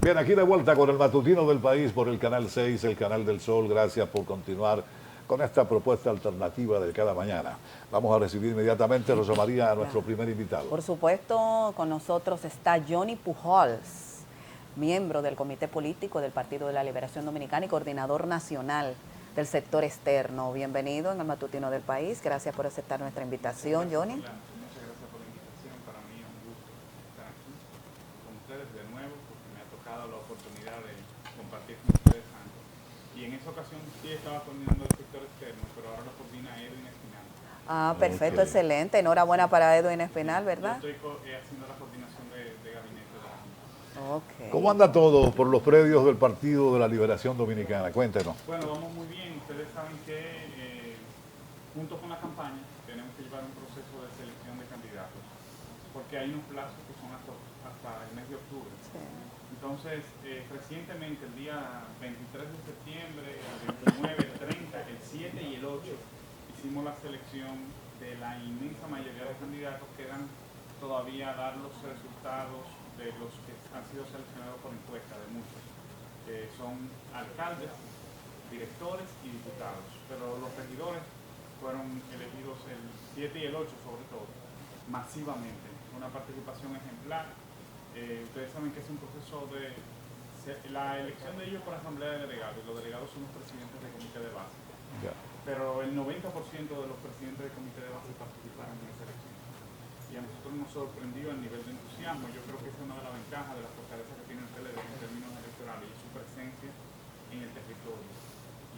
Bien, aquí de vuelta con el matutino del país por el Canal 6, el Canal del Sol. Gracias por continuar con esta propuesta alternativa de cada mañana. Vamos a recibir inmediatamente, Rosa María, a nuestro primer invitado. Por supuesto, con nosotros está Johnny Pujols, miembro del Comité Político del Partido de la Liberación Dominicana y coordinador nacional del sector externo. Bienvenido en el matutino del país. Gracias por aceptar nuestra invitación, Johnny. Muchas gracias por la invitación. Para mí es un gusto estar aquí con ustedes de nuevo, porque me ha tocado la oportunidad de compartir con ustedes antes. Y en esa ocasión sí estaba coordinando el sector externo, pero ahora lo coordina Edwin Espinal. Ah, perfecto, excelente. Enhorabuena para Edwin Espinal, ¿verdad? Yo estoy haciendo la coordinación de gabinete de la Junta. Okay. ¿Cómo anda todo por los predios del Partido de la Liberación Dominicana? Cuéntenos. Bueno, vamos muy bien. Ustedes saben que junto con la campaña tenemos que llevar un proceso de selección de candidatos, porque hay unos plazos que son hasta el mes de octubre. Sí. Entonces, recientemente, el día 23 de septiembre, el 29, el 30, el 7 y el 8, hicimos la selección de la inmensa mayoría de candidatos. Quedan todavía dar los resultados de los que han sido seleccionados por encuesta, de muchos, que son alcaldes, directores y diputados. Pero los regidores fueron elegidos el 7 y el 8 sobre todo, masivamente, una participación ejemplar. Ustedes saben que es un proceso de la elección de ellos por asamblea de delegados, y los delegados son los presidentes del comité de base. Ya. Pero el 90% de los presidentes del comité de base participaron en esa elección. Y a nosotros nos sorprendió el nivel de entusiasmo. Yo creo que esa es una de las ventajas de la fortaleza que tiene el PLD en términos electorales, y su presencia en el territorio.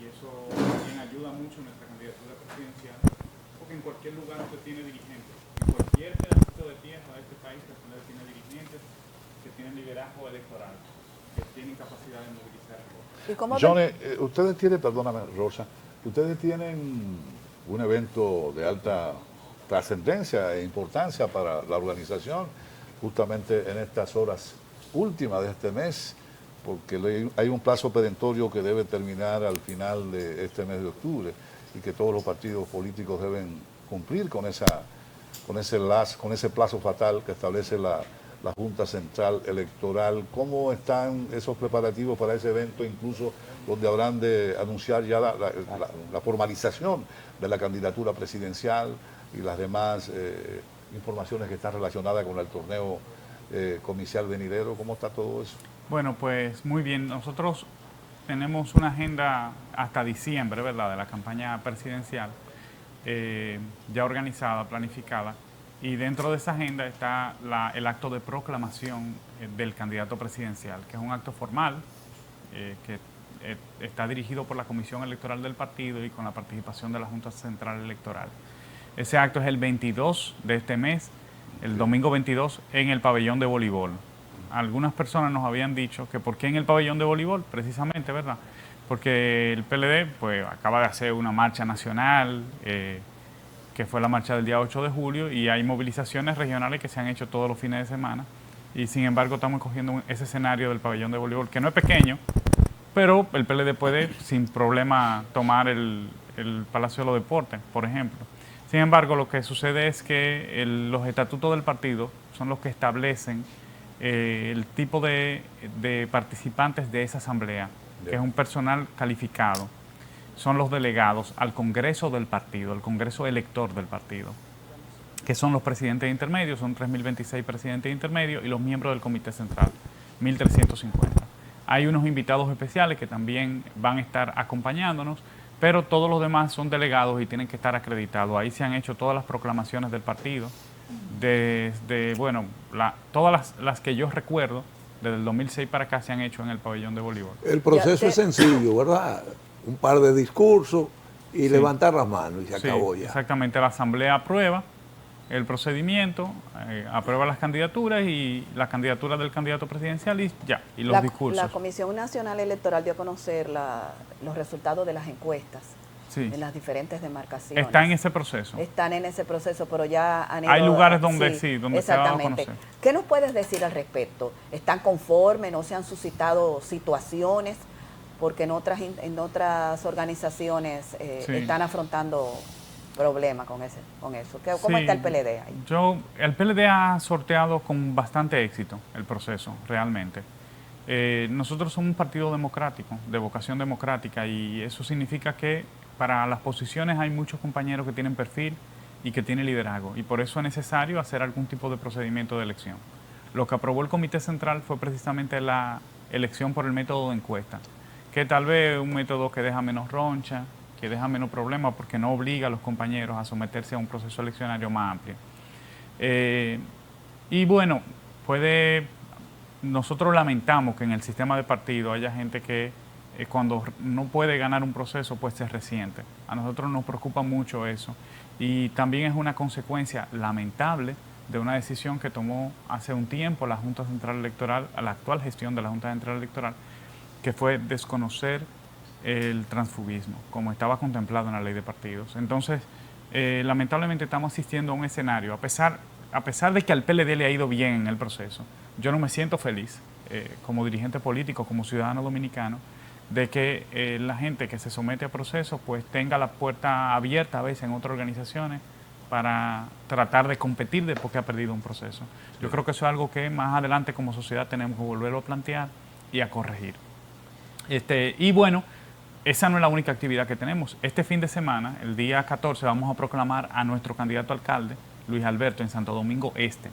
Y eso también ayuda mucho en nuestra candidatura presidencial, porque en cualquier lugar usted tiene dirigentes. En cualquier pedacito de tierra de este país, el PLD tiene dirigentes que tienen liderazgo electoral, que tienen capacidad de movilizar el voto. ¿Y cómo Johnny, ustedes tienen, perdóname, Rosa, ustedes tienen un evento de alta trascendencia e importancia para la organización, justamente en estas horas últimas de este mes, porque hay un plazo perentorio que debe terminar al final de este mes de octubre y que todos los partidos políticos deben cumplir con ese plazo fatal que establece la Junta Central Electoral. ¿Cómo están esos preparativos para ese evento, incluso donde habrán de anunciar ya la formalización de la candidatura presidencial y las demás informaciones que están relacionadas con el torneo comercial venidero? ¿Cómo está todo eso? Bueno, pues muy bien. Nosotros tenemos una agenda hasta diciembre, ¿verdad?, de la campaña presidencial, ya organizada, planificada. Y dentro de esa agenda está el acto de proclamación del candidato presidencial, que es un acto formal que está dirigido por la Comisión Electoral del partido y con la participación de la Junta Central Electoral. Ese acto es el 22 de este mes, el domingo 22, en el pabellón de voleibol. Algunas personas nos habían dicho que ¿por qué en el pabellón de voleibol? Precisamente, ¿verdad? Porque el PLD pues, acaba de hacer una marcha nacional, que fue la marcha del día 8 de julio, y hay movilizaciones regionales que se han hecho todos los fines de semana, y sin embargo estamos cogiendo ese escenario del pabellón de voleibol, que no es pequeño, pero el PLD puede sin problema tomar el Palacio de los Deportes, por ejemplo. Sin embargo, lo que sucede es que los estatutos del partido son los que establecen el tipo de participantes de esa asamblea, que es un personal calificado. Son los delegados al Congreso del partido, el Congreso elector del partido, que son los presidentes intermedios, son 3.026 presidentes intermedios, y los miembros del Comité Central, 1.350. Hay unos invitados especiales que también van a estar acompañándonos, pero todos los demás son delegados y tienen que estar acreditados. Ahí se han hecho todas las proclamaciones del partido, desde, bueno, todas las que yo recuerdo, desde el 2006 para acá se han hecho en el pabellón de voleibol. El proceso es sencillo, ¿verdad? Un par de discursos y levantar las manos y se acabó ya. Exactamente, la Asamblea aprueba el procedimiento, aprueba las candidaturas y la candidatura del candidato presidencial y ya, y los discursos. La Comisión Nacional Electoral dio a conocer los resultados de las encuestas en las diferentes demarcaciones. Está en ese proceso. Están en ese proceso, pero ya han ido... Hay lugares donde donde se ha dado a conocer. ¿Qué nos puedes decir al respecto? ¿Están conformes? ¿No se han suscitado situaciones? Porque en otras organizaciones están afrontando problemas con eso. ¿Cómo está el PLD ahí? El PLD ha sorteado con bastante éxito el proceso, realmente. nosotros somos un partido democrático, de vocación democrática, y eso significa que para las posiciones hay muchos compañeros que tienen perfil y que tienen liderazgo, y por eso es necesario hacer algún tipo de procedimiento de elección. Lo que aprobó el Comité Central fue precisamente la elección por el método de encuesta, que tal vez es un método que deja menos roncha, que deja menos problemas, porque no obliga a los compañeros a someterse a un proceso eleccionario más amplio. Y bueno, nosotros lamentamos que en el sistema de partido haya gente que cuando no puede ganar un proceso, pues se resiente. A nosotros nos preocupa mucho eso. Y también es una consecuencia lamentable de una decisión que tomó hace un tiempo la Junta Central Electoral, la actual gestión de la Junta Central Electoral, que fue desconocer el transfugismo, como estaba contemplado en la ley de partidos. Entonces, lamentablemente estamos asistiendo a un escenario, a pesar de que al PLD le ha ido bien en el proceso, yo no me siento feliz como dirigente político, como ciudadano dominicano, de que la gente que se somete a procesos pues tenga la puerta abierta a veces en otras organizaciones para tratar de competir después que ha perdido un proceso. Yo creo que eso es algo que más adelante como sociedad tenemos que volverlo a plantear y a corregir. Y bueno, esa no es la única actividad que tenemos. Este fin de semana, el día 14, vamos a proclamar a nuestro candidato a alcalde, Luis Alberto, en Santo Domingo Este,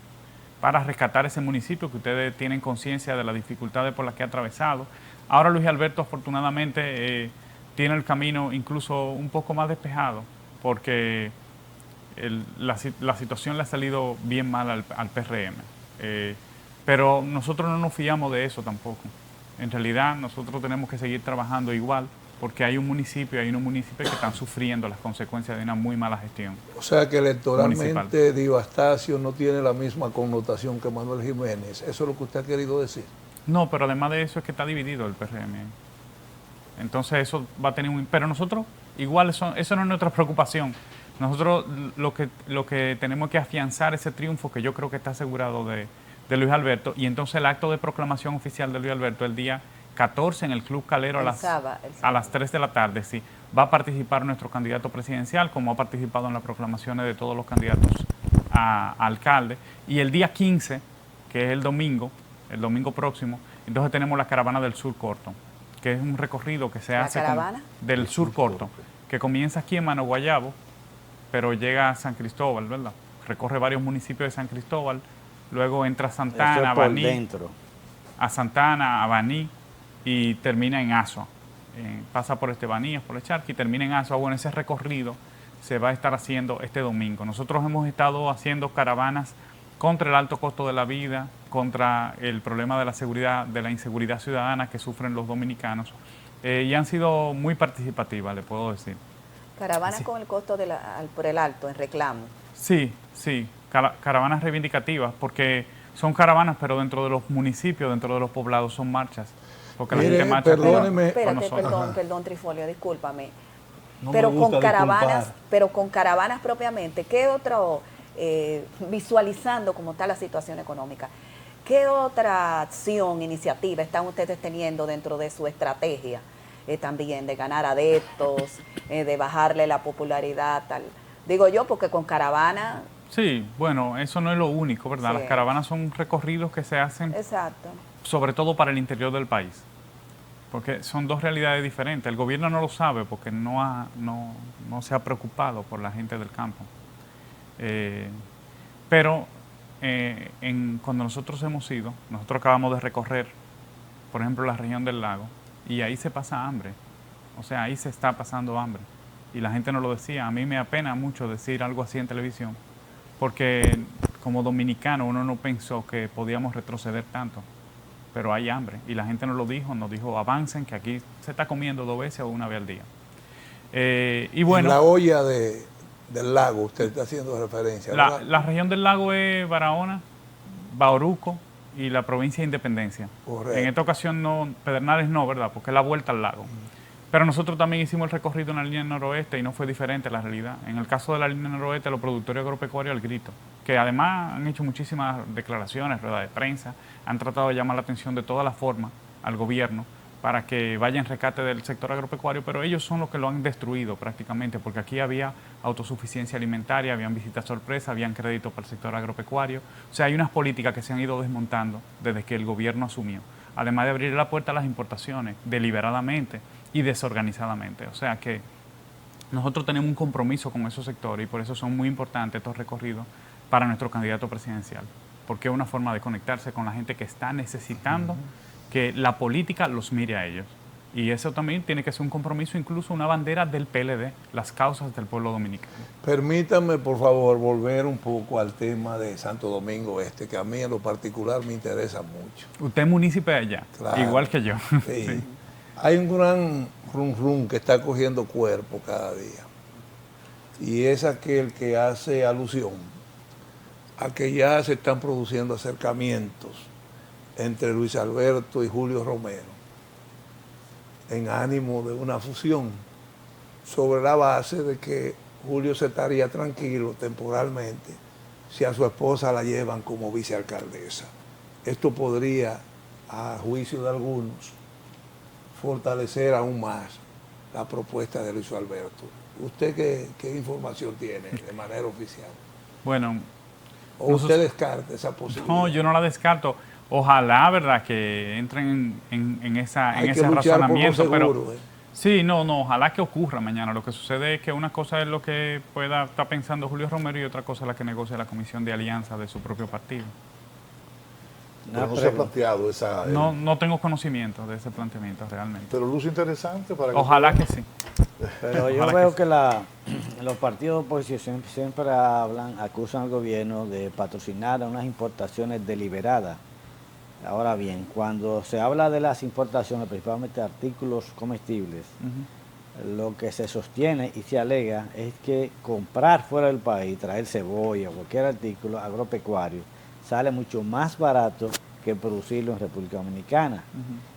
para rescatar ese municipio que ustedes tienen conciencia de las dificultades por las que ha atravesado. Ahora Luis Alberto afortunadamente tiene el camino incluso un poco más despejado, porque la situación le ha salido bien mal al PRM. Pero nosotros no nos fiamos de eso tampoco. En realidad nosotros tenemos que seguir trabajando igual, porque hay unos municipios que están sufriendo las consecuencias de una muy mala gestión. O sea que electoralmente municipal. Dio Astacio no tiene la misma connotación que Manuel Jiménez. ¿Eso es lo que usted ha querido decir? No, pero además de eso es que está dividido el PRM. Entonces eso va a tener pero nosotros, igual eso no es nuestra preocupación. Nosotros lo que tenemos que afianzar ese triunfo que yo creo que está asegurado de Luis Alberto, y entonces el acto de proclamación oficial de Luis Alberto el día 14 en el Club Calero a las 3 de la tarde, sí. Va a participar nuestro candidato presidencial, como ha participado en las proclamaciones de todos los candidatos a alcalde. Y el día 15, que es el domingo próximo, entonces tenemos la Caravana del Sur Corto, que es un recorrido que se hace del Sur Corto, que comienza aquí en Mano Guayabo, pero llega a San Cristóbal, ¿verdad? Recorre varios municipios de San Cristóbal, luego entra a Santana, a Santana, a Baní, y termina en Asua. Pasa por Estebanías, por Echarqui, y termina en Asua. Bueno, ese recorrido se va a estar haciendo este domingo. Nosotros hemos estado haciendo caravanas contra el alto costo de la vida, contra el problema de la seguridad, de la inseguridad ciudadana que sufren los dominicanos, y han sido muy participativas, le puedo decir. Caravanas con el costo por el alto, en reclamo. Sí, caravanas reivindicativas, porque son caravanas, pero dentro de los municipios, dentro de los poblados, son marchas. Porque Mire, la gente marcha perdóneme. Perdón, Trifolio, discúlpame. No pero me gusta con caravanas propiamente, ¿qué otro, visualizando cómo está la situación económica, qué otra acción, iniciativa están ustedes teniendo dentro de su estrategia también de ganar adeptos, de bajarle la popularidad, tal? Digo yo, porque con caravana... Sí, bueno, eso no es lo único, ¿verdad? Sí. Las caravanas son recorridos que se hacen... Exacto. Sobre todo para el interior del país, porque son dos realidades diferentes. El gobierno no lo sabe porque no se ha preocupado por la gente del campo. Pero cuando nosotros hemos ido, nosotros acabamos de recorrer, por ejemplo, la región del lago, y ahí se pasa hambre. O sea, ahí se está pasando hambre. Y la gente no lo decía. A mí me apena mucho decir algo así en televisión, porque como dominicano uno no pensó que podíamos retroceder tanto. Pero hay hambre, y la gente nos lo dijo, avancen, que aquí se está comiendo 2 veces o 1 vez al día. Y bueno, en la olla del lago, usted está haciendo referencia. La región del lago es Barahona, Bauruco y la provincia de Independencia. Correcto. En esta ocasión no, Pedernales no, ¿verdad? Porque es la vuelta al lago. Pero nosotros también hicimos el recorrido en la línea noroeste y no fue diferente la realidad. En el caso de la línea noroeste, los productores agropecuarios al grito, que además han hecho muchísimas declaraciones, ruedas de prensa, han tratado de llamar la atención de todas las formas al gobierno para que vaya en rescate del sector agropecuario, pero ellos son los que lo han destruido prácticamente, porque aquí había autosuficiencia alimentaria, habían visitas sorpresa, habían créditos para el sector agropecuario. O sea, hay unas políticas que se han ido desmontando desde que el gobierno asumió. además de abrir la puerta a las importaciones deliberadamente y desorganizadamente. O sea que nosotros tenemos un compromiso con esos sectores y por eso son muy importantes estos recorridos para nuestro candidato presidencial, porque es una forma de conectarse con la gente que está necesitando que la política los mire a ellos. Y eso también tiene que ser un compromiso, incluso una bandera del PLD, las causas del pueblo dominicano. Permítame, por favor, volver un poco al tema de Santo Domingo Este, que a mí en lo particular me interesa mucho. Usted es municipio de allá, Claro. igual que yo. Sí. Sí. Hay un gran rum que está cogiendo cuerpo cada día. Y es aquel que hace alusión a que ya se están produciendo acercamientos entre Luis Alberto y Julio Romero en ánimo de una fusión, sobre la base de que Julio se estaría tranquilo temporalmente si a su esposa la llevan como vicealcaldesa. Esto podría, a juicio de algunos, fortalecer aún más la propuesta de Luis Alberto. ¿Usted qué información tiene de manera oficial? Bueno, ¿O usted descarta esa posibilidad? no, yo no la descarto. Ojalá, ¿verdad?, que entren en ese luchar razonamiento. por lo seguro, pero sí, no, ojalá que ocurra mañana. Lo que sucede es que una cosa es lo que pueda estar pensando Julio Romero y otra cosa es la que negocia la Comisión de Alianza de su propio partido. Pero no se ha planteado esa... No tengo conocimiento de ese planteamiento realmente. Pero luce interesante para que... Ojalá que sí. Pero yo Ojalá veo que que los partidos de oposición siempre acusan al gobierno de patrocinar unas importaciones deliberadas. Ahora bien, cuando se habla de las importaciones, principalmente de artículos comestibles, lo que se sostiene y se alega es que comprar fuera del país, traer cebolla o cualquier artículo agropecuario, sale mucho más barato que producirlo en República Dominicana.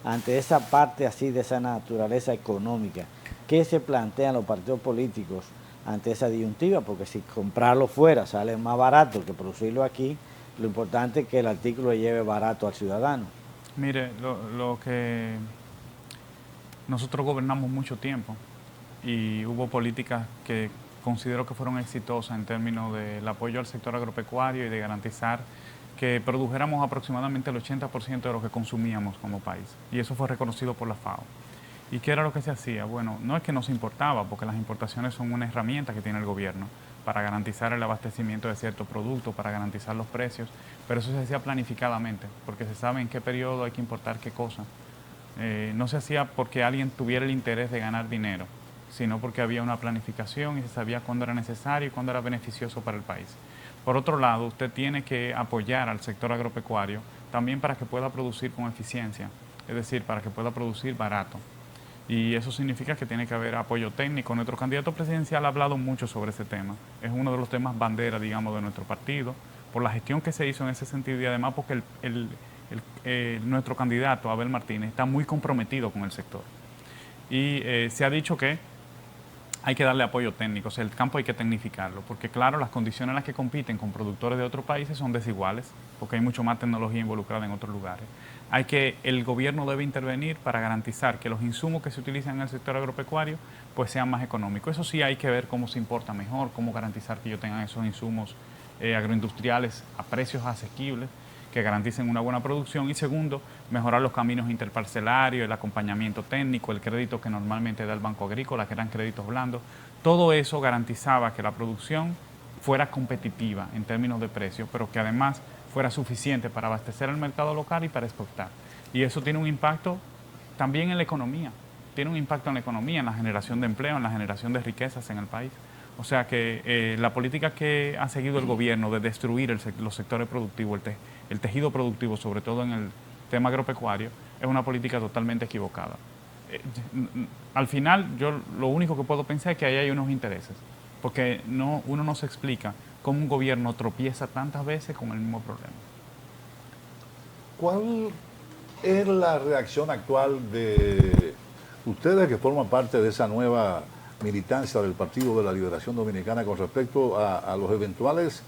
Ante esa parte así de esa naturaleza económica, ¿qué se plantean los partidos políticos ante esa disyuntiva? Porque si comprarlo fuera sale más barato que producirlo aquí, lo importante es que el artículo lleve barato al ciudadano. Mire, lo que nosotros gobernamos mucho tiempo y hubo políticas que considero que fueron exitosas en términos del apoyo al sector agropecuario y de garantizar que produjéramos aproximadamente el 80% de lo que consumíamos como país. Y eso fue reconocido por la FAO. ¿Y qué era lo que se hacía? Bueno, no es que no se importaba, porque las importaciones son una herramienta que tiene el gobierno para garantizar el abastecimiento de ciertos productos, para garantizar los precios, pero eso se hacía planificadamente, porque se sabe en qué periodo hay que importar qué cosa. No se hacía porque alguien tuviera el interés de ganar dinero, sino porque había una planificación y se sabía cuándo era necesario y cuándo era beneficioso para el país. Por otro lado, usted tiene que apoyar al sector agropecuario también para que pueda producir con eficiencia, es decir, para que pueda producir barato. Y eso significa que tiene que haber apoyo técnico. Nuestro candidato presidencial ha hablado mucho sobre ese tema. Es uno de los temas bandera, digamos, de nuestro partido, por la gestión que se hizo en ese sentido y además porque nuestro candidato, Abel Martínez, está muy comprometido con el sector. Y se ha dicho que hay que darle apoyo técnico, o sea, el campo hay que tecnificarlo, porque claro, las condiciones en las que compiten con productores de otros países son desiguales, porque hay mucho más tecnología involucrada en otros lugares. El gobierno debe intervenir para garantizar que los insumos que se utilizan en el sector agropecuario pues sean más económicos. Eso sí hay que ver cómo se importa mejor, cómo garantizar que ellos tengan esos insumos agroindustriales a precios asequibles, que garanticen una buena producción y segundo, mejorar los caminos interparcelarios, el acompañamiento técnico, el crédito que normalmente da el Banco Agrícola, que eran créditos blandos. Todo eso garantizaba que la producción fuera competitiva en términos de precios, pero que además fuera suficiente para abastecer el mercado local y para exportar. Y eso tiene un impacto también en la economía, tiene un impacto en la economía, en la generación de empleo, en la generación de riquezas en el país. O sea que la política que ha seguido el gobierno de destruir los sectores productivos, el tejido productivo, sobre todo en el tema agropecuario, es una política totalmente equivocada. Al final, yo lo único que puedo pensar es que ahí hay unos intereses, porque uno no se explica cómo un gobierno tropieza tantas veces con el mismo problema. ¿Cuál es la reacción actual de ustedes que forman parte de esa nueva militancia del Partido de la Liberación Dominicana con respecto a los eventuales,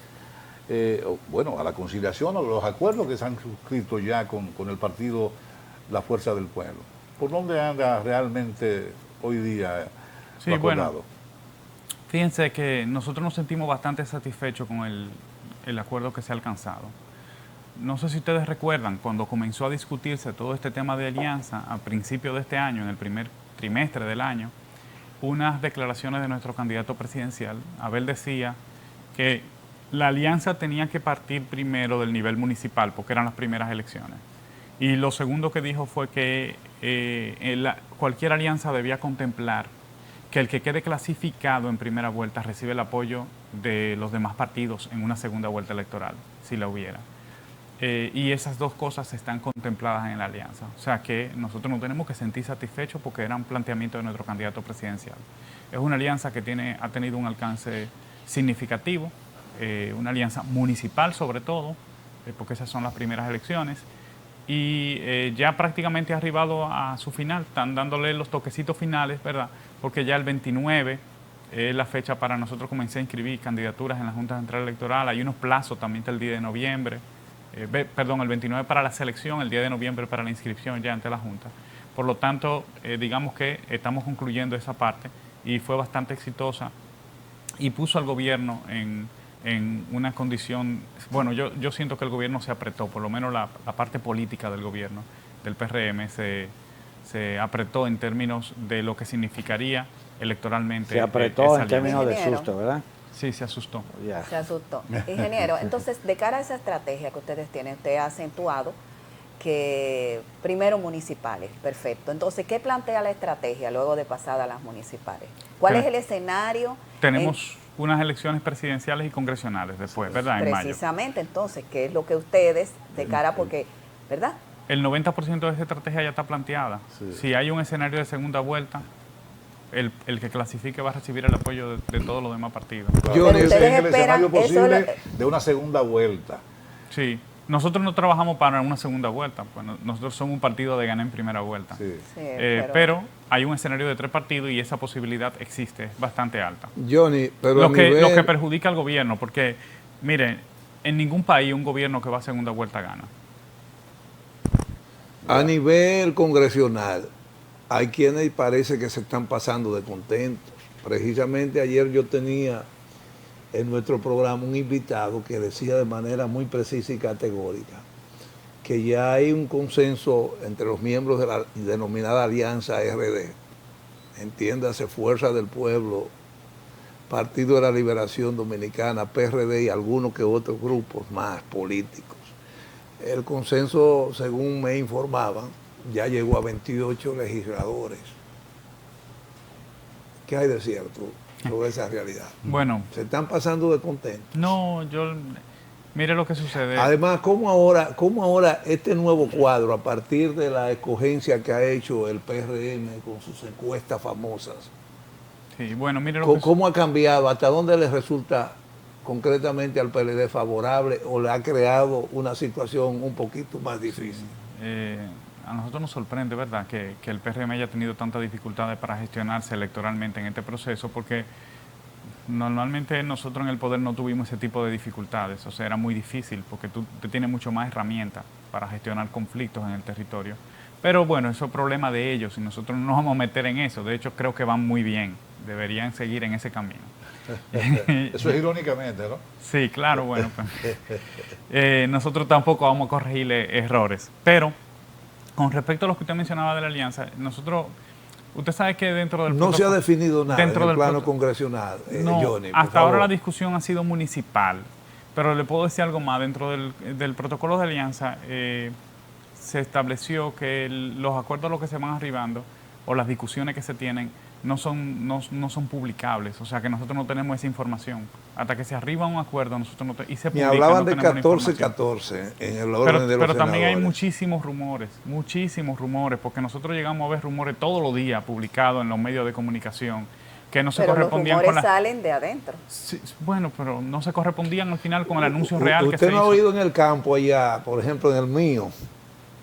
a la conciliación o los acuerdos que se han suscrito ya con el partido La Fuerza del Pueblo? ¿Por dónde anda realmente hoy día lo acordado? Bueno, fíjense que nosotros nos sentimos bastante satisfechos con el acuerdo que se ha alcanzado. no sé si ustedes recuerdan, cuando comenzó a discutirse todo este tema de alianza a principio de este año, en el primer trimestre del año, unas declaraciones de nuestro candidato presidencial. Abel decía que la alianza tenía que partir primero del nivel municipal, porque eran las primeras elecciones. Y lo segundo que dijo fue que cualquier alianza debía contemplar que el que quede clasificado en primera vuelta recibe el apoyo de los demás partidos en una segunda vuelta electoral, si la hubiera. Y esas dos cosas están contempladas en la alianza. O sea que nosotros nos tenemos que sentir satisfechos porque era un planteamiento de nuestro candidato presidencial. Es una alianza que ha tenido un alcance significativo, una alianza municipal sobre todo, porque esas son las primeras elecciones, y ya prácticamente ha arribado a su final, están dándole los toquecitos finales, ¿verdad? Porque ya el 29 es la fecha para nosotros comenzar a inscribir candidaturas en la Junta Central Electoral. Hay unos plazos también del día de noviembre, el 29 para la selección, el día de noviembre para la inscripción ya ante la Junta. Por lo tanto, digamos que estamos concluyendo esa parte y fue bastante exitosa y puso al gobierno en una condición, bueno, yo siento que el gobierno se apretó, por lo menos la parte política del gobierno, del PRM, se apretó en términos de lo que significaría electoralmente. Se apretó en alianza. términos de susto, ¿verdad? Sí, se asustó. Ya. Se asustó. Ingeniero, entonces, de cara a esa estrategia que ustedes tienen, usted ha acentuado que primero municipales, perfecto. Entonces, ¿qué plantea la estrategia luego de pasar a las municipales? ¿Cuál es el escenario? Tenemos unas elecciones presidenciales y congresionales después, ¿verdad? En mayo. Precisamente, entonces, ¿qué es lo que ustedes, de cara, porque, ¿verdad? El 90% de esa estrategia ya está planteada. Sí. Si hay un escenario de segunda vuelta, el que clasifique va a recibir el apoyo de todos los demás partidos. Claro. Pero ustedes es el escenario posible eso de una segunda vuelta. Sí. Nosotros no trabajamos para una segunda vuelta. Bueno, nosotros somos un partido de ganar en primera vuelta. Sí. Sí, pero hay un escenario de 3 partidos y esa posibilidad existe, es bastante alta. Johnny, pero Lo que perjudica al gobierno, porque, miren, en ningún país un gobierno que va a segunda vuelta gana. A nivel congresional, hay quienes parece que se están pasando de contentos. Precisamente ayer yo tenía en nuestro programa un invitado que decía de manera muy precisa y categórica que ya hay un consenso entre los miembros de la denominada Alianza RD, entiéndase Fuerza del Pueblo, Partido de la Liberación Dominicana, PRD y algunos que otros grupos más políticos. El consenso, según me informaban, ya llegó a 28 legisladores. ¿Qué hay de cierto sobre esa realidad? Bueno. ¿Se están pasando de contentos? No, mire lo que sucede. Además, ¿cómo ahora este nuevo cuadro, a partir de la escogencia que ha hecho el PRM con sus encuestas famosas, sí, bueno, mire lo ¿cómo ha cambiado? ¿Hasta dónde le resulta concretamente al PLD favorable o le ha creado una situación un poquito más difícil? A nosotros nos sorprende, ¿verdad?, que el PRM haya tenido tantas dificultades para gestionarse electoralmente en este proceso, porque normalmente nosotros en el poder no tuvimos ese tipo de dificultades. O sea, era muy difícil porque tú tienes mucho más herramientas para gestionar conflictos en el territorio. Pero bueno, eso es problema de ellos y nosotros no nos vamos a meter en eso. De hecho, creo que van muy bien. Deberían seguir en ese camino. Eso es irónicamente, ¿no? Sí, claro, bueno. Pues, nosotros tampoco vamos a corregirle errores. Pero con respecto a lo que usted mencionaba de la alianza, nosotros, usted sabe que dentro del no se ha definido nada dentro en del el plano congresional, no, Johnny, hasta ahora la discusión ha sido municipal, pero le puedo decir algo más. Dentro del protocolo de alianza se estableció que los acuerdos a los que se van arribando o las discusiones que se tienen no son publicables, o sea que nosotros no tenemos esa información. Hasta que se arriba un acuerdo, nosotros no y se publica. Me hablaban no de 14-14 en el orden de los pero también hay senadores. muchísimos rumores, porque nosotros llegamos a ver rumores todos los días publicados en los medios de comunicación que no se correspondían los rumores con salen de adentro. Sí, bueno, pero no se correspondían al final con el anuncio real que se ¿Usted no hizo. ha oído en el campo allá, por ejemplo, en el mío,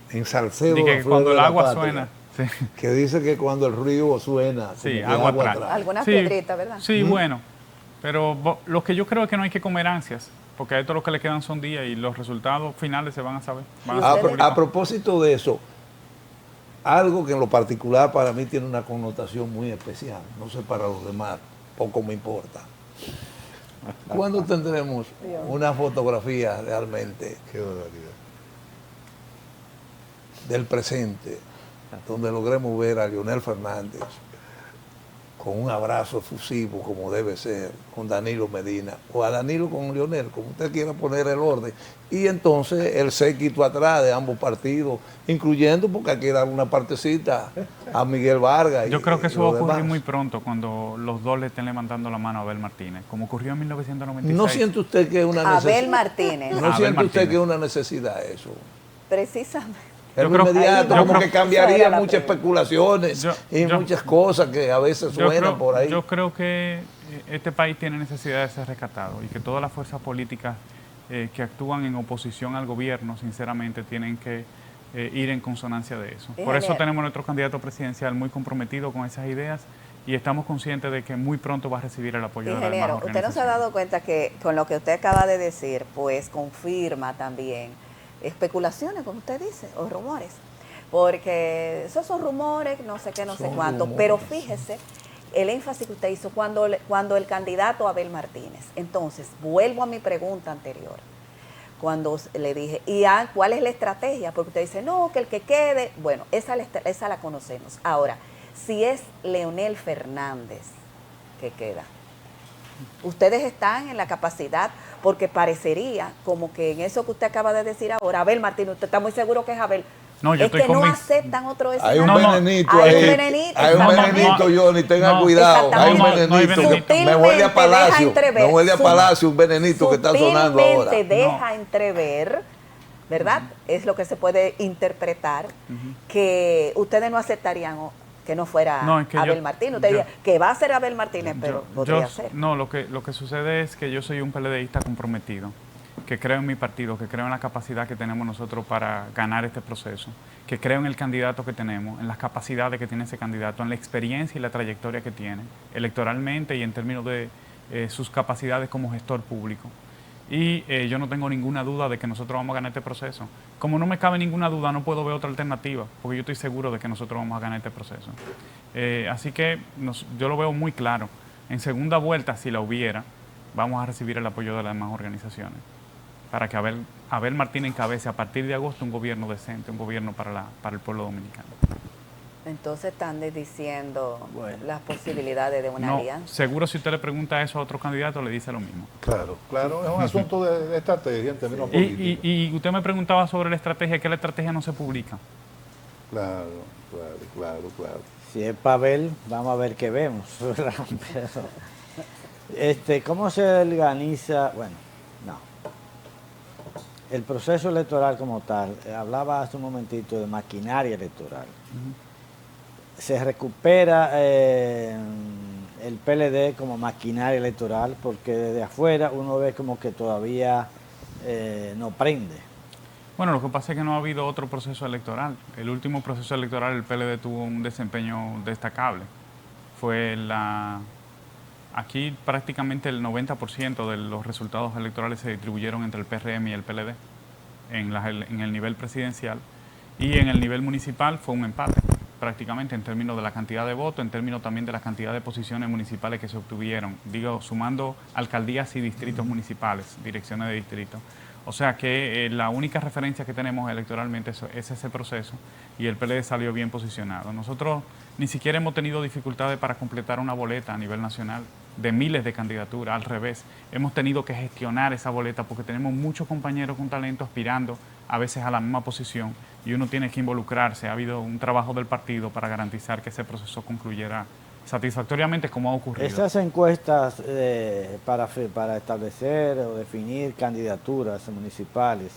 en Salcedo, que cuando el agua suena, sí, que dice que cuando el río suena, sí, como agua atrás. Algunas Sí, piedritas, ¿verdad? Sí, bueno, pero lo que yo creo es que no hay que comer ansias, porque a esto lo que le quedan son días y los resultados finales se van a saber. A propósito de eso, algo que en lo particular para mí tiene una connotación muy especial, no sé para los demás, poco me importa. ¿Cuándo tendremos una fotografía realmente Qué barbaridad. del presente, donde logremos ver a Leonel Fernández con un abrazo efusivo como debe ser, con Danilo Medina, o a Danilo con Leonel, como usted quiera poner el orden, y entonces el séquito atrás de ambos partidos, incluyendo, porque hay que dar una partecita a Miguel Vargas. Yo creo que eso va a ocurrir demás. muy pronto, cuando los dos le estén levantando la mano a Abel Martínez, como ocurrió en 1996. ¿No siente usted que es una necesidad? Abel Martínez. ¿No Abel siente usted Martínez. que es una necesidad eso? Precisamente. Yo Es creo- inmediato, yo como creo- que Esa era cambiaría la muchas pregunta. especulaciones y muchas cosas que a veces suenan por ahí. Yo creo que este país tiene necesidad de ser rescatado y que todas las fuerzas políticas que actúan en oposición al gobierno, sinceramente, tienen que ir en consonancia de eso. Por eso Ingeniero. tenemos nuestro candidato presidencial muy comprometido con esas ideas y estamos conscientes de que muy pronto va a recibir el apoyo de las demás Ingeniero, usted no se ha organizaciones. dado cuenta que con lo que usted acaba de decir, pues confirma también especulaciones, como usted dice, o rumores. Porque esos son rumores, no sé qué, no sé Son cuánto. rumores. Pero fíjese el énfasis que usted hizo cuando el candidato Abel Martínez. Entonces, vuelvo a mi pregunta anterior. Cuando le dije, ¿cuál es la estrategia? Porque usted dice, no, que el que quede. Bueno, esa la conocemos. Ahora, si es Leonel Fernández que queda, ustedes están en la capacidad, porque parecería como que en eso que usted acaba de decir ahora, Abel Martínez, usted está muy seguro que es Abel. No, yo es estoy que no convenc- aceptan otro Hay escenario. un No, no. venenito Hay un ahí. venenito, Hay un exactamente. venenito, Johnny, tenga No, cuidado. Hay un exactamente. No hay venenito. venenito. Que me huele a Sutilmente palacio. deja entrever, Me huele a palacio un venenito que está sonando ahora. Sutilmente deja entrever, ¿verdad? Es lo que se puede interpretar, que ustedes no aceptarían que no fuera No, es que Abel yo- Martínez. Usted yo- diría que va a ser Abel Martínez, pero podría Yo- ser. No, lo que sucede es que yo soy un PLDista comprometido, que creo en mi partido, que creo en la capacidad que tenemos nosotros para ganar este proceso, que creo en el candidato que tenemos, en las capacidades que tiene ese candidato, en la experiencia y la trayectoria que tiene, electoralmente y en términos de sus capacidades como gestor público. Y yo no tengo ninguna duda de que nosotros vamos a ganar este proceso. Como no me cabe ninguna duda, no puedo ver otra alternativa, porque yo estoy seguro de que nosotros vamos a ganar este proceso. Así que yo lo veo muy claro. En segunda vuelta, si la hubiera, vamos a recibir el apoyo de las demás organizaciones para que Abel Martínez encabece a partir de agosto un gobierno decente, un gobierno para el pueblo dominicano. Entonces están diciendo Bueno. las posibilidades de una No, alianza. seguro si usted le pregunta eso a otro candidato, le dice lo mismo. Claro, claro, es un asunto de estrategia en términos Y, políticos. y usted me preguntaba sobre la estrategia, que la estrategia no se publica. Claro, claro. Si es para ver, vamos a ver qué vemos. Pero, ¿cómo se organiza? Bueno, no. El proceso electoral como tal, hablaba hace un momentito de maquinaria electoral. Se recupera el PLD como maquinaria electoral porque desde afuera uno ve como que todavía no prende. Bueno, lo que pasa es que no ha habido otro proceso electoral. El último proceso electoral, el PLD tuvo un desempeño destacable. Aquí prácticamente el 90% de los resultados electorales se distribuyeron entre el PRM y el PLD en el nivel presidencial, y en el nivel municipal fue un empate prácticamente en términos de la cantidad de votos, en términos también de la cantidad de posiciones municipales que se obtuvieron, digo, sumando alcaldías y distritos municipales, direcciones de distrito. O sea que la única referencia que tenemos electoralmente es ese proceso, y el PLD salió bien posicionado. Nosotros ni siquiera hemos tenido dificultades para completar una boleta a nivel nacional de miles de candidaturas, al revés. Hemos tenido que gestionar esa boleta porque tenemos muchos compañeros con talento aspirando a veces a la misma posición, y uno tiene que involucrarse. Ha habido un trabajo del partido para garantizar que ese proceso concluyera satisfactoriamente, como ha ocurrido. Esas encuestas para establecer o definir candidaturas municipales,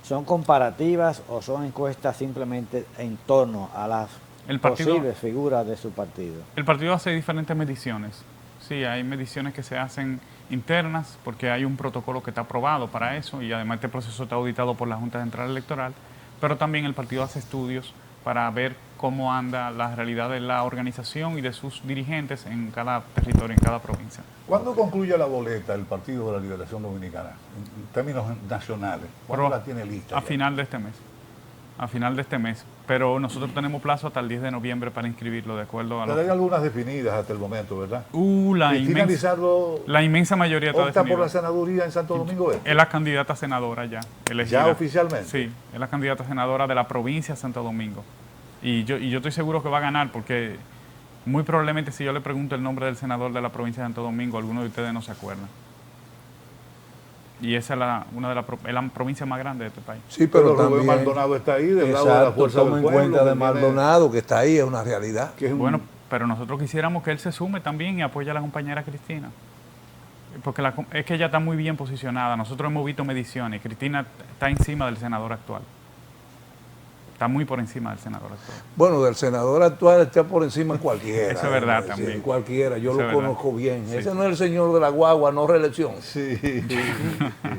¿son comparativas o son encuestas simplemente en torno a las El partido- posibles figuras de su partido? El partido hace diferentes mediciones. Sí, hay mediciones que se hacen internas porque hay un protocolo que está aprobado para eso, y además este proceso está auditado por la Junta Central Electoral, pero también el partido hace estudios para ver cómo anda la realidad de la organización y de sus dirigentes en cada territorio, en cada provincia. ¿Cuándo concluye la boleta el Partido de la Liberación Dominicana, en términos nacionales? ¿Cuándo Pero la tiene lista? A ya? final de este mes. A final de este mes. pero nosotros tenemos plazo hasta el 10 de noviembre para inscribirlo, de acuerdo a Pero hay algunas definidas hasta el momento, ¿verdad? Cristina Lizardo la inmensa mayoría está opta por definida. la senaduría en Santo Domingo Este. Es la candidata senadora ya elegida. ¿Ya oficialmente? Sí, es la candidata senadora de la provincia de Santo Domingo. Y yo estoy seguro que va a ganar porque muy probablemente si yo le pregunto el nombre del senador de la provincia de Santo Domingo, algunos de ustedes no se acuerdan. Y esa es la provincia más grande de este país. Sí, pero Rubén también... Maldonado está ahí, del lado de la Exacto, Fuerza toma del en Pueblo. cuenta que de tiene- Maldonado, que está ahí, es una realidad. que es un- Bueno, pero nosotros quisiéramos que él se sume también y apoye a la compañera Cristina. Porque es que ella está muy bien posicionada. Nosotros hemos visto mediciones. Cristina está encima del senador actual. Está muy por encima del senador actual. Bueno, del senador actual está por encima cualquiera. Eso es verdad Sí, también. cualquiera, yo Eso lo es verdad. conozco bien. Sí. Ese no es el señor de la guagua, no reelección. Sí.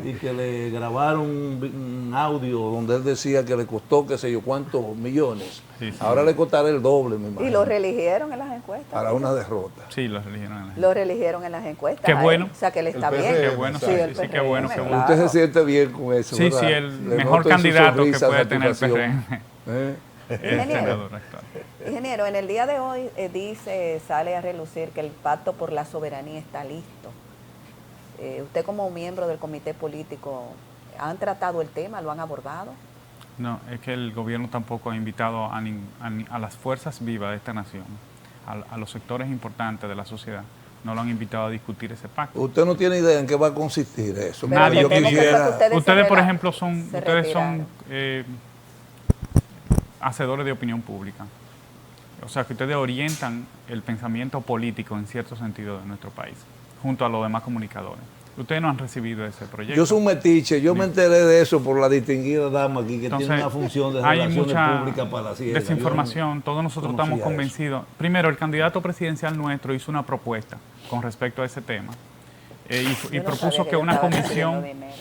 Y que le grabaron un audio donde él decía que le costó qué sé yo cuántos millones. Sí, sí. Ahora le costará el doble, me imagino. Y lo reeligieron en las encuestas. Para una derrota. Sí, los eligieron en la Lo reeligieron en las encuestas. Qué a él. bueno. O sea, que él está El bien. PRM, Qué bueno, sí, el sí, qué bueno, qué PRM, bueno. Usted se claro. siente bien con eso, Sí, ¿verdad? sí, el Le mejor noto en su candidato que sonrisa puede tener el satisfacción. PRM ¿Eh? es el Ingeniero. senador actual. Ingeniero, en el día de hoy sale a relucir que el pacto por la soberanía está listo. Usted como miembro del comité político, ¿han tratado el tema? ¿Lo han abordado? No, es que el gobierno tampoco ha invitado a las fuerzas vivas de esta nación, a los sectores importantes de la sociedad, no lo han invitado a discutir ese pacto. Usted no tiene idea en qué va a consistir eso. Pero Nadie Yo entendemos que quisiera... fue que ustedes Ustedes, se por rela- ejemplo, se son retiraron. hacedores de opinión pública. O sea, que ustedes orientan el pensamiento político en cierto sentido de nuestro país, junto a los demás comunicadores. Ustedes no han recibido ese proyecto. Yo soy un metiche, yo me enteré de eso por la distinguida dama aquí que Entonces, tiene una función de hay relaciones mucha públicas para la ciega. desinformación. Todos nosotros conocía estamos eso. convencidos. Primero, el candidato presidencial nuestro hizo una propuesta con respecto a ese tema y Yo no propuso sabía que yo una estaba recibiendo comisión dinero.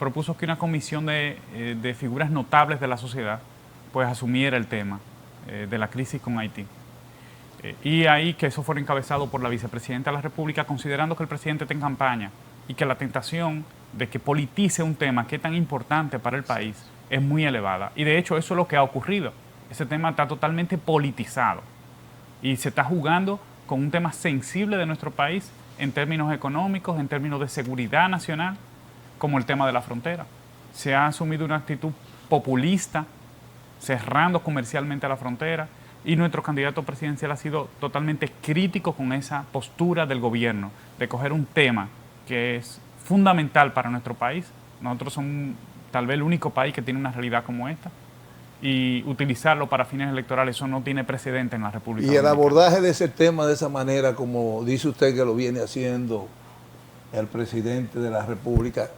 propuso que una comisión de figuras notables de la sociedad pues asumiera el tema de la crisis con Haití. Y ahí que eso fuera encabezado por la vicepresidenta de la República, considerando que el presidente está en campaña y que la tentación de que politice un tema que es tan importante para el país es muy elevada. Y de hecho eso es lo que ha ocurrido. Ese tema está totalmente politizado y se está jugando con un tema sensible de nuestro país en términos económicos, en términos de seguridad nacional, como el tema de la frontera. Se ha asumido una actitud populista, cerrando comercialmente a la frontera, y nuestro candidato presidencial ha sido totalmente crítico con esa postura del gobierno, de coger un tema que es fundamental para nuestro país. Nosotros somos tal vez el único país que tiene una realidad como esta, y utilizarlo para fines electorales, eso no tiene precedente en la República Y el Dominicana. abordaje de ese tema de esa manera, como dice usted que lo viene haciendo el presidente de la República,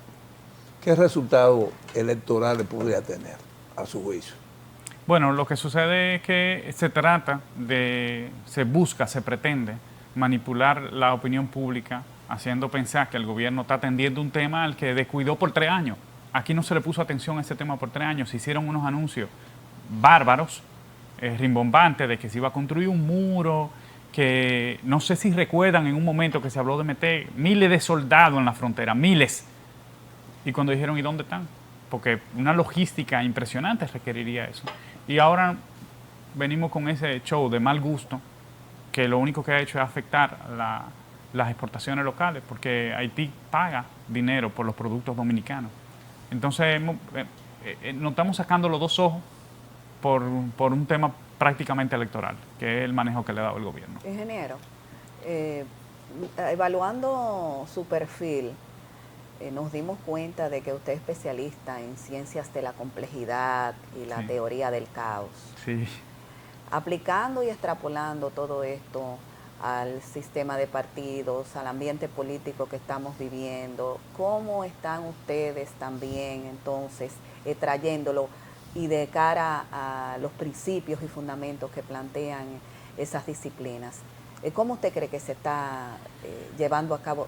¿qué resultado electoral le podría tener a su juicio? Bueno, lo que sucede es que se pretende manipular la opinión pública, haciendo pensar que el gobierno está atendiendo un tema al que descuidó por 3 años. Aquí no se le puso atención a ese tema por 3 años, se hicieron unos anuncios bárbaros, rimbombantes, de que se iba a construir un muro, que no sé si recuerdan en un momento que se habló de meter miles de soldados en la frontera, miles. Y cuando dijeron, ¿y dónde están? Porque una logística impresionante requeriría eso. Y ahora venimos con ese show de mal gusto, que lo único que ha hecho es afectar las exportaciones locales, porque Haití paga dinero por los productos dominicanos. Entonces nos estamos sacando los dos ojos por un tema prácticamente electoral, que es el manejo que le ha dado el gobierno. Ingeniero, evaluando su perfil, nos dimos cuenta de que usted es especialista en ciencias de la complejidad y la Sí. teoría del caos. Sí. Aplicando y extrapolando todo esto al sistema de partidos, al ambiente político que estamos viviendo, ¿cómo están ustedes también entonces trayéndolo y de cara a los principios y fundamentos que plantean esas disciplinas? ¿Cómo usted cree que se está llevando a cabo,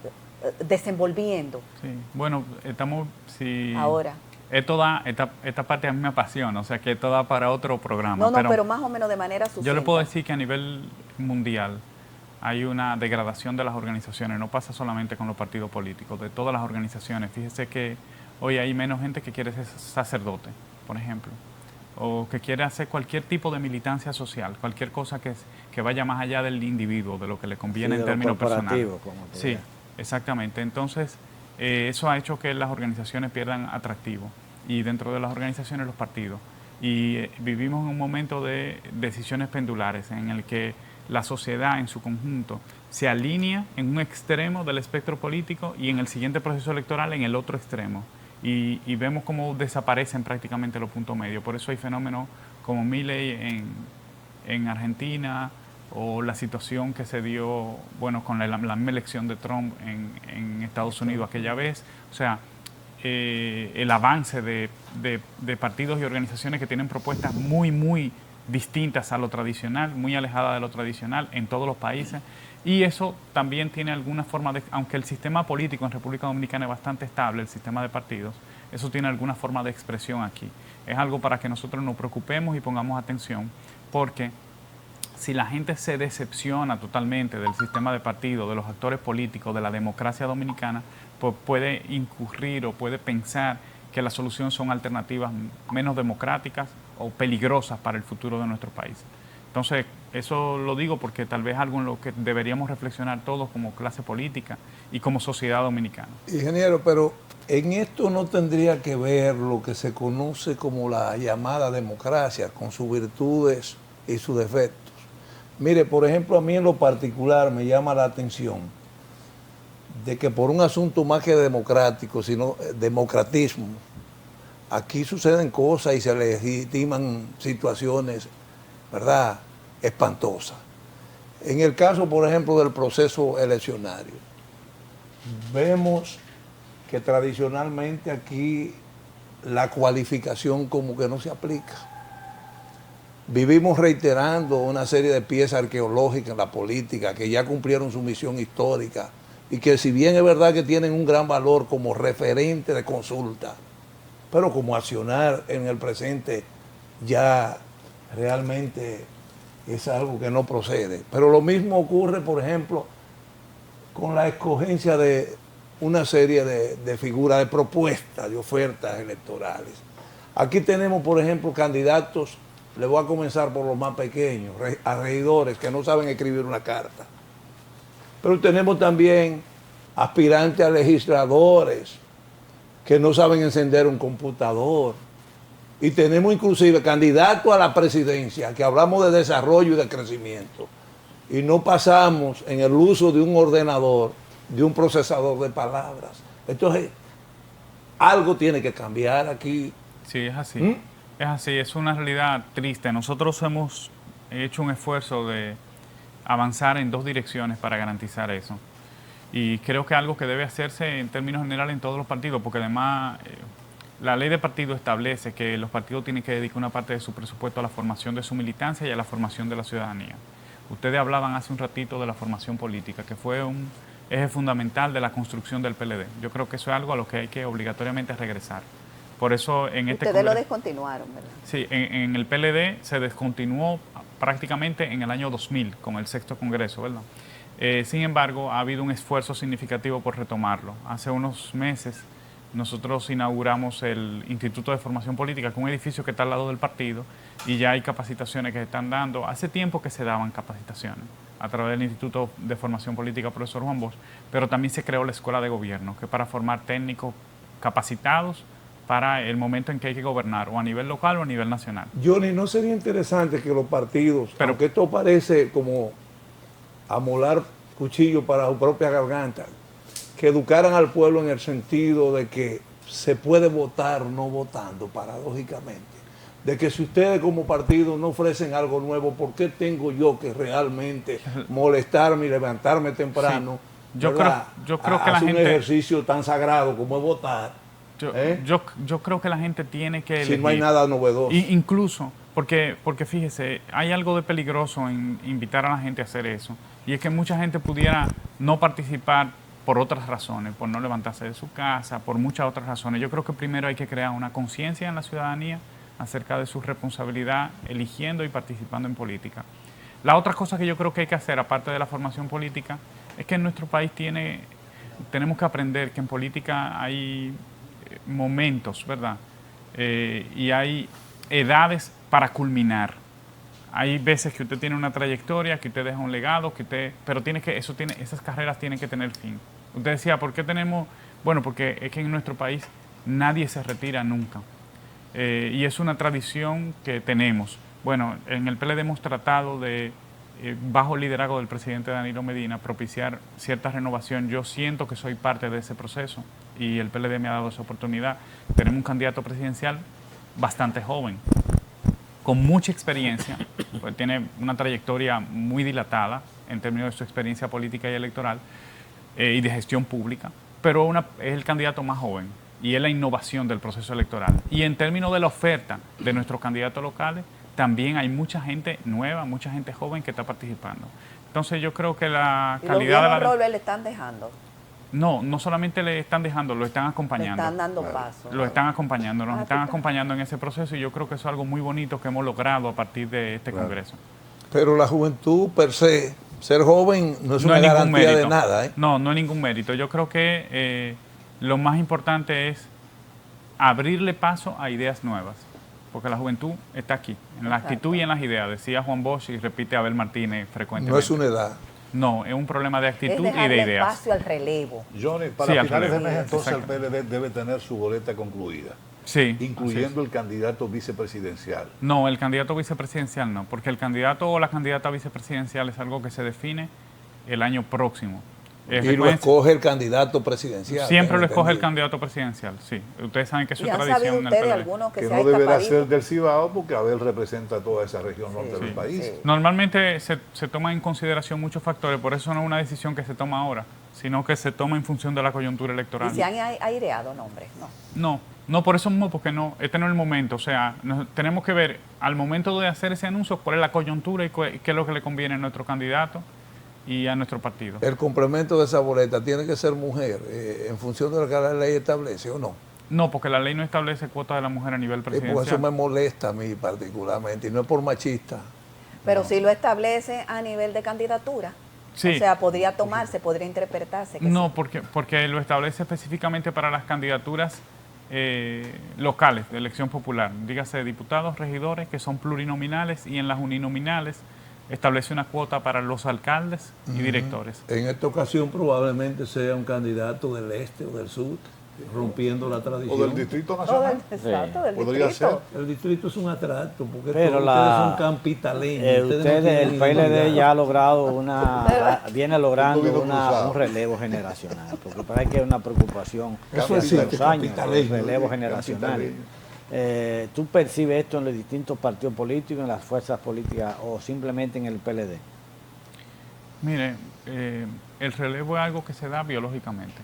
desenvolviendo Sí. Bueno, estamos... Sí. ahora? Esta parte a mí me apasiona, o sea que esto da para otro programa. No, pero más o menos de manera sucinta. Yo le puedo decir que a nivel mundial hay una degradación de las organizaciones, no pasa solamente con los partidos políticos, de todas las organizaciones. Fíjese que hoy hay menos gente que quiere ser sacerdote, por ejemplo. o que quiere hacer cualquier tipo de militancia social, cualquier cosa que vaya más allá del individuo, de lo que le conviene Sí, en de lo términos personales. corporativo, como tú Sí, ves. exactamente. Entonces, eso ha hecho que las organizaciones pierdan atractivo y dentro de las organizaciones los partidos. Y vivimos en un momento de decisiones pendulares en el que la sociedad en su conjunto se alinea en un extremo del espectro político y en el siguiente proceso electoral en el otro extremo. Y vemos cómo desaparecen prácticamente los puntos medios. Por eso hay fenómenos como Milei en Argentina, o la situación que se dio, bueno, con la misma elección de Trump en Estados Unidos aquella vez. O sea, el avance de partidos y organizaciones que tienen propuestas muy distintas a lo tradicional, muy alejadas de lo tradicional en todos los países. Y eso también tiene alguna forma de, aunque el sistema político en República Dominicana es bastante estable, el sistema de partidos, eso tiene alguna forma de expresión aquí. Es algo para que nosotros nos preocupemos y pongamos atención, porque si la gente se decepciona totalmente del sistema de partido, de los actores políticos, de la democracia dominicana, pues puede incurrir o puede pensar que la solución son alternativas menos democráticas o peligrosas para el futuro de nuestro país. Entonces, eso lo digo porque tal vez algo en lo que deberíamos reflexionar todos como clase política y como sociedad dominicana. Ingeniero, pero en esto no tendría que ver lo que se conoce como la llamada democracia, con sus virtudes y sus defectos. Mire, por ejemplo, a mí en lo particular me llama la atención de que por un asunto más que democrático, sino democratismo, aquí suceden cosas y se legitiman situaciones, ¿verdad?, espantosas. En el caso, por ejemplo, del proceso eleccionario, vemos que tradicionalmente aquí la cualificación como que no se aplica. Vivimos reiterando una serie de piezas arqueológicas en la política que ya cumplieron su misión histórica y que, si bien es verdad que tienen un gran valor como referente de consulta, pero como accionar en el presente ya realmente es algo que no procede. Pero lo mismo ocurre, por ejemplo, con la escogencia de una serie de figuras, de propuestas, de ofertas electorales. Aquí tenemos, por ejemplo, candidatos, le voy a comenzar por los más pequeños, a regidores que no saben escribir una carta. Pero tenemos también aspirantes a legisladores que no saben encender un computador. Y tenemos inclusive candidatos a la presidencia, que hablamos de desarrollo y de crecimiento, y no pasamos en el uso de un ordenador, de un procesador de palabras. Entonces, algo tiene que cambiar aquí. Sí, es así. Es así, es una realidad triste. Nosotros hemos hecho un esfuerzo de avanzar en dos direcciones para garantizar eso. Y creo que algo que debe hacerse en términos generales en todos los partidos, porque además la ley de partido establece que los partidos tienen que dedicar una parte de su presupuesto a la formación de su militancia y a la formación de la ciudadanía. Ustedes hablaban hace un ratito de la formación política, que fue un eje fundamental de la construcción del PLD. Yo creo que eso es algo a lo que hay que obligatoriamente regresar. Por eso en este Ustedes lo descontinuaron, ¿verdad? Sí, en el PLD se descontinuó prácticamente en el año 2000 con el sexto congreso, ¿verdad? Sin embargo, ha habido un esfuerzo significativo por retomarlo. Hace unos meses nosotros inauguramos el Instituto de Formación Política, que es un edificio que está al lado del partido, y ya hay capacitaciones que se están dando. Hace tiempo que se daban capacitaciones a través del Instituto de Formación Política Profesor Juan Bosch, pero también se creó la Escuela de Gobierno, que es para formar técnicos capacitados para el momento en que hay que gobernar, o a nivel local o a nivel nacional. Johnny, ¿no sería interesante que los partidos, pero aunque esto parece como amolar cuchillo para su propia garganta, que educaran al pueblo en el sentido de que se puede votar no votando, paradójicamente? De que si ustedes como partido no ofrecen algo nuevo, ¿por qué tengo yo que realmente molestarme y levantarme temprano? Sí. Yo creo que la gente... un ejercicio tan sagrado como es votar. Yo creo que la gente tiene que elegir. Si no hay nada novedoso. Incluso, porque fíjese, hay algo de peligroso en invitar a la gente a hacer eso. Y es que mucha gente pudiera no participar por otras razones, por no levantarse de su casa, por muchas otras razones. Yo creo que primero hay que crear una conciencia en la ciudadanía acerca de su responsabilidad eligiendo y participando en política. La otra cosa que yo creo que hay que hacer, aparte de la formación política, es que en nuestro país tenemos que aprender que en política hay momentos, ¿verdad? Y hay edades para culminar. Hay veces que usted tiene una trayectoria, que usted deja un legado, pero esas carreras tienen que tener fin. Usted decía, ¿por qué tenemos? Bueno, porque es que en nuestro país nadie se retira nunca. Y es una tradición que tenemos. Bueno, en el PLD hemos tratado de, bajo el liderazgo del presidente Danilo Medina, propiciar cierta renovación. Yo siento que soy parte de ese proceso y el PLD me ha dado esa oportunidad. Tenemos un candidato presidencial bastante joven, con mucha experiencia, pues tiene una trayectoria muy dilatada en términos de su experiencia política y electoral y de gestión pública, pero es el candidato más joven y es la innovación del proceso electoral. Y en términos de la oferta de nuestros candidatos locales, también hay mucha gente nueva, mucha gente joven que está participando. Entonces yo creo que la calidad de la... Robert le están dejando. No solamente le están dejando, lo están acompañando. Le están dando paso. Lo están acompañando, nos están acompañando en ese proceso y yo creo que eso es algo muy bonito que hemos logrado a partir de este Congreso. Pero la juventud per se, ser joven no es una garantía de nada. No es ningún mérito. Yo creo que lo más importante es abrirle paso a ideas nuevas, porque la juventud está aquí, en la actitud y en las ideas, decía Juan Bosch y repite Abel Martínez frecuentemente. No es una edad. No, es un problema de actitud es y de ideas. Espacio al relevo. Johnny, para finales de mes entonces el exacto. PLD debe tener su boleta concluida, Sí. incluyendo el candidato vicepresidencial. No, el candidato vicepresidencial no, porque el candidato o la candidata vicepresidencial es algo que se define el año próximo. Y lo escoge el candidato presidencial. Siempre lo escoge el candidato presidencial, sí. Ustedes saben que eso es tradición en el PLD. Alguno que no deberá ser del Cibao porque Abel representa toda esa región norte del país. Sí. Normalmente se toman en consideración muchos factores, por eso no es una decisión que se toma ahora, sino que se toma en función de la coyuntura electoral. ¿Y se han aireado nombres? No. No, por eso mismo, porque este no es el momento. O sea, tenemos que ver al momento de hacer ese anuncio cuál es la coyuntura y qué es lo que le conviene a nuestro candidato y a nuestro partido. ¿El complemento de esa boleta tiene que ser mujer en función de lo que la ley establece o no? No, porque la ley no establece cuota de la mujer a nivel presidencial. Por eso me molesta a mí particularmente, y no es por machista. Pero sí lo establece a nivel de candidatura. Sí. O sea, podría tomarse, podría interpretarse. No, porque lo establece específicamente para las candidaturas locales de elección popular. Dígase diputados, regidores, que son plurinominales, y en las uninominales establece una cuota para los alcaldes y directores. En esta ocasión probablemente sea un candidato del este o del sur, rompiendo la tradición. O del Distrito Nacional. Exacto, del Podría distrito. ser. El distrito es un atracto, porque pero ustedes son capitaleños. El PLD ya ha logrado viene logrando Un cruzado. un relevo generacional, porque parece que es una preocupación Eso de existe, los años, capitalismo, el relevo sí, generacional. capitalismo. ¿Tú percibes esto en los distintos partidos políticos, en las fuerzas políticas o simplemente en el PLD? Mire, el relevo es algo que se da biológicamente.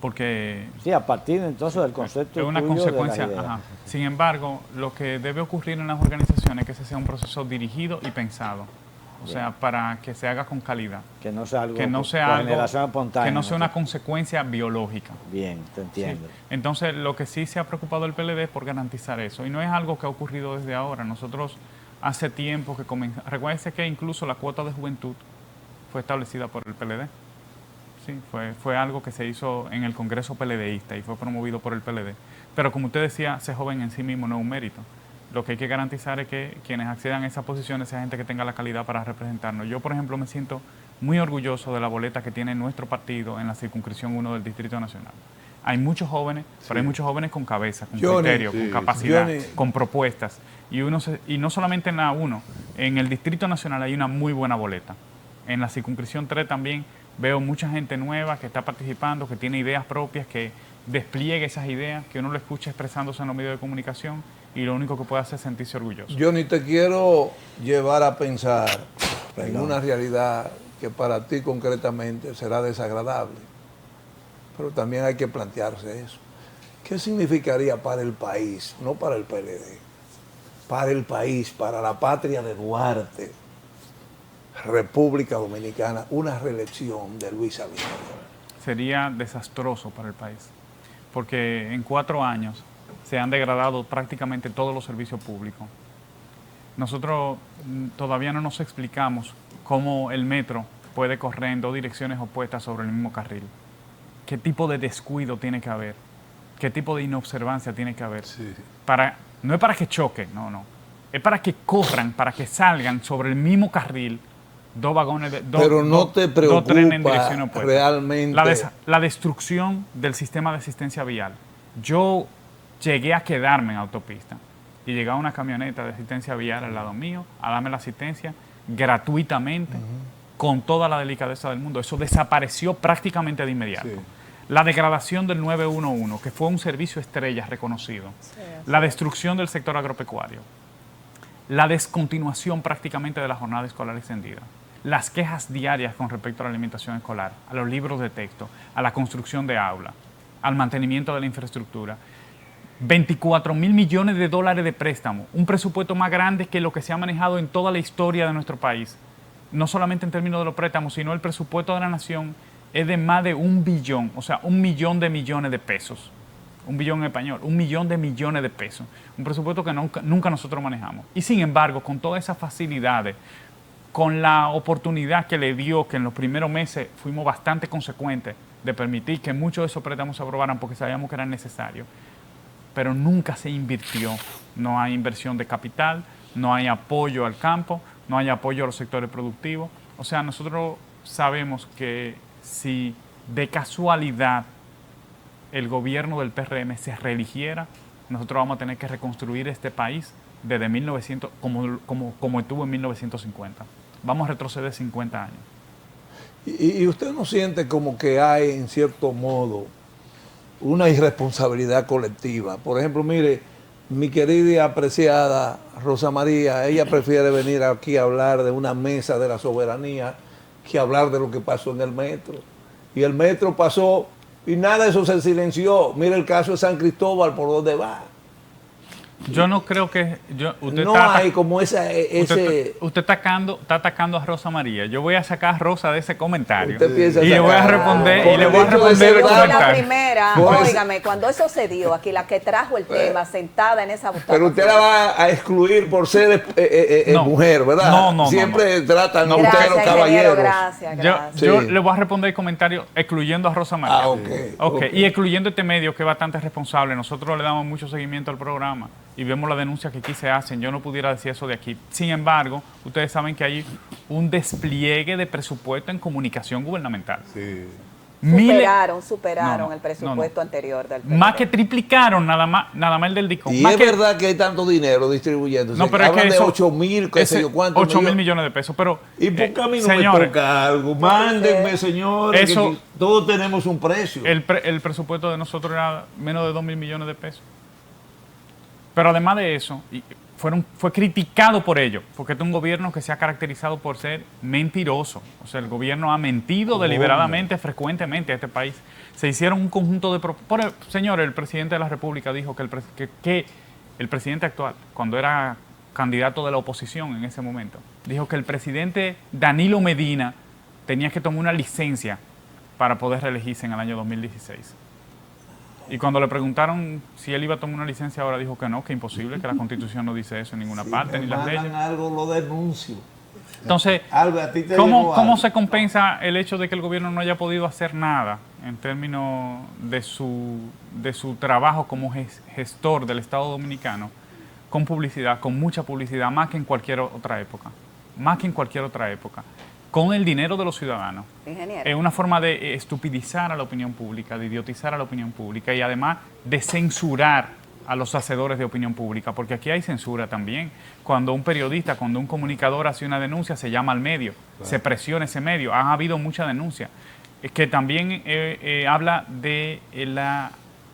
Porque Sí, a partir entonces del concepto es una tuyo consecuencia. de las ideas. Ajá. Sin embargo, lo que debe ocurrir en las organizaciones es que ese sea un proceso dirigido y pensado. O sea, para que se haga con calidad. Que no sea algo Que no por sea algo, generación espontánea. que no sea una ¿no? consecuencia biológica. Bien, te entiendo. Sí. Entonces, lo que sí se ha preocupado el PLD es por garantizar eso. Y no es algo que ha ocurrido desde ahora. Nosotros hace tiempo que comenzamos. Recuérdense que incluso la cuota de juventud fue establecida por el PLD. Sí, fue algo que se hizo en el Congreso PLDista y fue promovido por el PLD. Pero como usted decía, ser joven en sí mismo no es un mérito. Lo que hay que garantizar es que quienes accedan a esas posiciones sea gente que tenga la calidad para representarnos. Yo, por ejemplo, me siento muy orgulloso de la boleta que tiene nuestro partido en la circunscripción 1 del Distrito Nacional. Hay muchos jóvenes, pero hay muchos jóvenes con cabeza, con criterio, con capacidad, con propuestas. Y no solamente en la 1, en el Distrito Nacional hay una muy buena boleta. En la circunscripción 3 también veo mucha gente nueva que está participando, que tiene ideas propias, que despliegue esas ideas, que uno lo escucha expresándose en los medios de comunicación y lo único que puede hacer es sentirse orgulloso. Yo ni te quiero llevar a pensar en una realidad que para ti concretamente será desagradable, pero también hay que plantearse eso. ¿Qué significaría para el país, no para el PLD, para el país, para la patria de Duarte, República Dominicana, una reelección de Luis Abinader? Sería desastroso para el país, porque en 4 años se han degradado prácticamente todos los servicios públicos. Nosotros todavía no nos explicamos cómo el metro puede correr en 2 direcciones opuestas sobre el mismo carril. ¿Qué tipo de descuido tiene que haber? ¿Qué tipo de inobservancia tiene que haber? Sí. Para no es para que choquen, no. Es para que corran, para que salgan sobre el mismo carril dos vagones, pero no te dos trenes en preocupa dirección opuesta. realmente La destrucción del sistema de asistencia vial. Yo llegué a quedarme en autopista y llegaba una camioneta de asistencia vial al lado mío a darme la asistencia gratuitamente, con toda la delicadeza del mundo. Eso desapareció prácticamente de inmediato. Sí. La degradación del 911, que fue un servicio estrella reconocido. Sí, la destrucción del sector agropecuario. La descontinuación prácticamente de la jornada escolar extendida. Las quejas diarias con respecto a la alimentación escolar, a los libros de texto, a la construcción de aulas, al mantenimiento de la infraestructura. 24.000 millones de dólares de préstamo, un presupuesto más grande que lo que se ha manejado en toda la historia de nuestro país. No solamente en términos de los préstamos, sino el presupuesto de la nación es de más de 1 billón, o sea, 1 millón de millones de pesos. 1 billón en español, 1 millón de millones de pesos. Un presupuesto que nunca nosotros manejamos. Y sin embargo, con todas esas facilidades, con la oportunidad que le dio, que en los primeros meses fuimos bastante consecuentes de permitir que muchos de esos préstamos se aprobaran porque sabíamos que eran necesarios, pero nunca se invirtió. No hay inversión de capital, no hay apoyo al campo, no hay apoyo a los sectores productivos. O sea, nosotros sabemos que si de casualidad el gobierno del PRM se reeligiera, nosotros vamos a tener que reconstruir este país desde 1900, como estuvo en 1950. Vamos a retroceder 50 años. ¿Y usted no siente como que hay, en cierto modo, una irresponsabilidad colectiva? Por ejemplo, mire, mi querida y apreciada Rosa María, ella prefiere venir aquí a hablar de una mesa de la soberanía que hablar de lo que pasó en el metro. Y el metro pasó y nada de eso se silenció. Mire el caso de San Cristóbal, por dónde va. Yo no creo que... hay como ese... Usted está atacando a Rosa María. Yo voy a sacar a Rosa de ese comentario. Y le voy a responder el comentario. La primera, óigame, cuando eso se dio, aquí la que trajo el tema, sentada en esa butaca. Pero usted la va a excluir por ser mujer, ¿verdad? No. Siempre tratan a ustedes los caballeros. Gracias. Yo le voy a responder el comentario excluyendo a Rosa María. Okay. Y excluyendo este medio que es bastante responsable. Nosotros le damos mucho seguimiento al programa y vemos las denuncias que aquí se hacen. Yo no pudiera decir eso de aquí. Sin embargo, ustedes saben que hay un despliegue de presupuesto en comunicación gubernamental. Sí. Superaron el presupuesto anterior del PRM. Más que triplicaron nada más el del DICOM. Y es verdad que hay tanto dinero distribuyéndose. No, pero es que de 8.000, qué sé yo cuántos 8.000 millones de pesos. Pero, y por qué a mí no me toca algo. Mándenme, señores, que todos tenemos un precio. El presupuesto de nosotros era menos de 2.000 millones de pesos. Pero además de eso, fue criticado por ello, porque este es un gobierno que se ha caracterizado por ser mentiroso. O sea, el gobierno ha mentido deliberadamente, frecuentemente a este país. Se hicieron un conjunto de... Señor, el presidente de la República dijo que el presidente actual, cuando era candidato de la oposición en ese momento, dijo que el presidente Danilo Medina tenía que tomar una licencia para poder reelegirse en el año 2016. Y cuando le preguntaron si él iba a tomar una licencia, ahora dijo que no, que imposible, que la Constitución no dice eso en ninguna parte, ni las leyes. Algo lo denuncio. Entonces, ¿cómo se compensa el hecho de que el gobierno no haya podido hacer nada en términos de su trabajo como gestor del Estado Dominicano con publicidad, con mucha publicidad, más que en cualquier otra época? Más que en cualquier otra época. Con el dinero de los ciudadanos. Ingeniero. Es una forma de estupidizar a la opinión pública, de idiotizar a la opinión pública y además de censurar a los hacedores de opinión pública, porque aquí hay censura también. Cuando un periodista, cuando un comunicador hace una denuncia, se llama al medio, se presiona ese medio. Ha habido mucha denuncia, que también habla de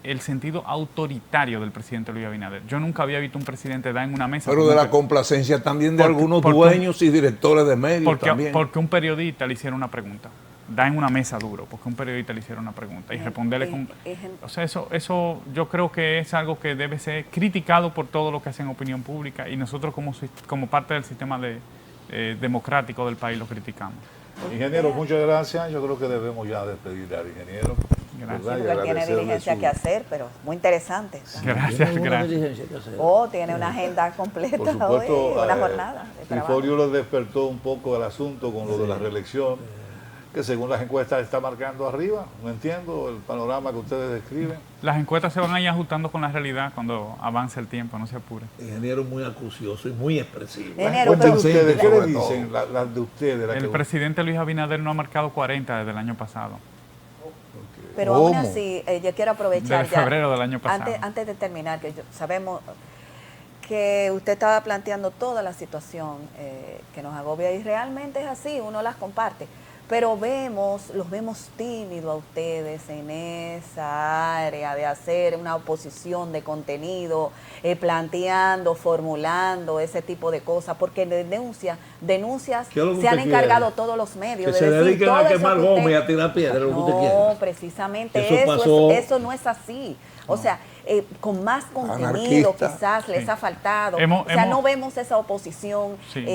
el sentido autoritario del presidente Luis Abinader. Yo nunca había visto un presidente dar en una mesa... Pero de la complacencia también de algunos dueños y directores de medios también. Porque un periodista le hiciera una pregunta. Da en una mesa duro, porque un periodista le hiciera una pregunta y responderle con... O sea, eso yo creo que es algo que debe ser criticado por todo lo que hacen opinión pública y nosotros como parte del sistema democrático del país lo criticamos. Ingeniero, muchas gracias. Yo creo que debemos ya despedir al ingeniero. Gracias. Él tiene diligencia que hacer, pero muy interesante. Gracias. Tiene una agenda completa. Por supuesto, hoy, una jornada de trabajo. Trifolio lo despertó un poco al asunto con lo de la reelección. que según las encuestas está marcando arriba. No entiendo el panorama que ustedes describen. Las encuestas se van a ir ajustando con la realidad cuando avance el tiempo, no se apure. Ingeniero muy acucioso y muy expresivo. Ingeniero, Cuenten pero- ustedes, ¿qué le sobre todo. dicen las de ustedes? las El que- presidente Luis Abinader no ha marcado 40 desde el año pasado. Pero aún ¿Cómo? así, yo quiero aprovechar Desde febrero del año pasado. Antes de terminar, que sabemos que usted estaba planteando toda la situación que nos agobia y realmente es así, uno las comparte. Pero los vemos tímidos a ustedes en esa área de hacer una oposición de contenido, planteando, formulando ese tipo de cosas, porque denuncias ¿Qué es lo que se han usted encargado quiere? todos los medios. Que se de decir dediquen todo a eso quemar que usted- goma y a tirar piedras, lo que usted No, quiera. precisamente Eso pasó. eso no es así. O sea, con más contenido Anarquista. quizás les Sí. ha faltado. Hemos- o sea, hemos- no vemos esa oposición Sí.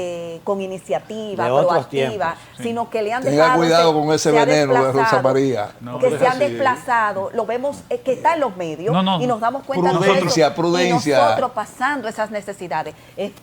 con iniciativa, De otros proactiva, tiempos, sí. sino que le han Tenga dejado... cuidado con ese se ha veneno de desplazado, Rosa María. No, que no se es han así. desplazado, lo vemos que está en los medios No. y nos damos cuenta Prudencia, de eso. prudencia. Y nosotros pasando esas necesidades,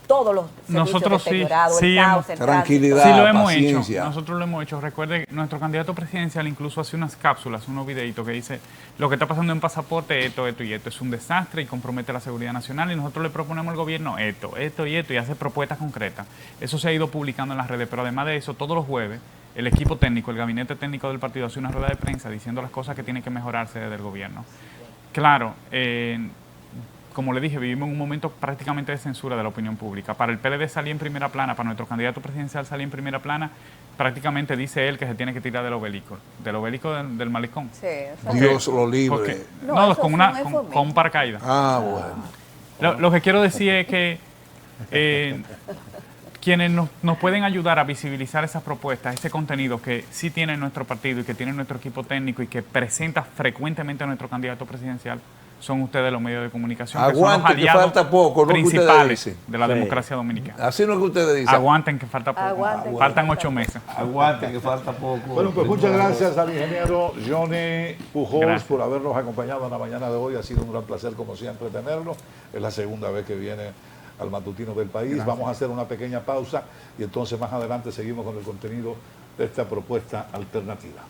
todos los servicios Nosotros sí, deteriorados, sí el caos, hemos- el tránsito. Tranquilidad. Sí, lo hemos paciencia. hecho. Nosotros lo hemos hecho. Recuerde, nuestro candidato presidencial incluso hace unas cápsulas, unos videitos que dice lo que está pasando en pasaporte, esto y esto. Es un desastre y compromete la seguridad nacional y nosotros le proponemos al gobierno esto y hace propuestas concretas. Eso se ha ido publicando en las redes, pero además de eso, todos los jueves, el equipo técnico, el gabinete técnico del partido hace una rueda de prensa diciendo las cosas que tienen que mejorarse desde el gobierno. Claro, como le dije, vivimos en un momento prácticamente de censura de la opinión pública. Para el PLD salir en primera plana, para nuestro candidato presidencial salir en primera plana, prácticamente dice él que se tiene que tirar del obelisco del malecón. Sí, o sea, Dios lo libre. Porque, No, no, eso con, fue una, un con, eufemismo. con un paracaídas. Ah, bueno. Lo que quiero decir es que quienes nos pueden ayudar a visibilizar esas propuestas, ese contenido que sí tiene nuestro partido y que tiene nuestro equipo técnico y que presenta frecuentemente a nuestro candidato presidencial, son ustedes los medios de comunicación, que son los Aguante, que aliados falta poco, ¿no? Que ustedes principales dicen. de la Sí. democracia dominicana. Así no es que ustedes dicen. Aguanten que falta poco. Aguanten que Faltan falta 8 meses. Aguante, que falta poco. Bueno, pues muchas gracias al ingeniero Johnny Pujols Gracias. por habernos acompañado en la mañana de hoy. Ha sido un gran placer, como siempre, tenerlo. Es la segunda vez que viene al matutino del país. Gracias. Vamos a hacer una pequeña pausa y entonces más adelante seguimos con el contenido de esta propuesta alternativa.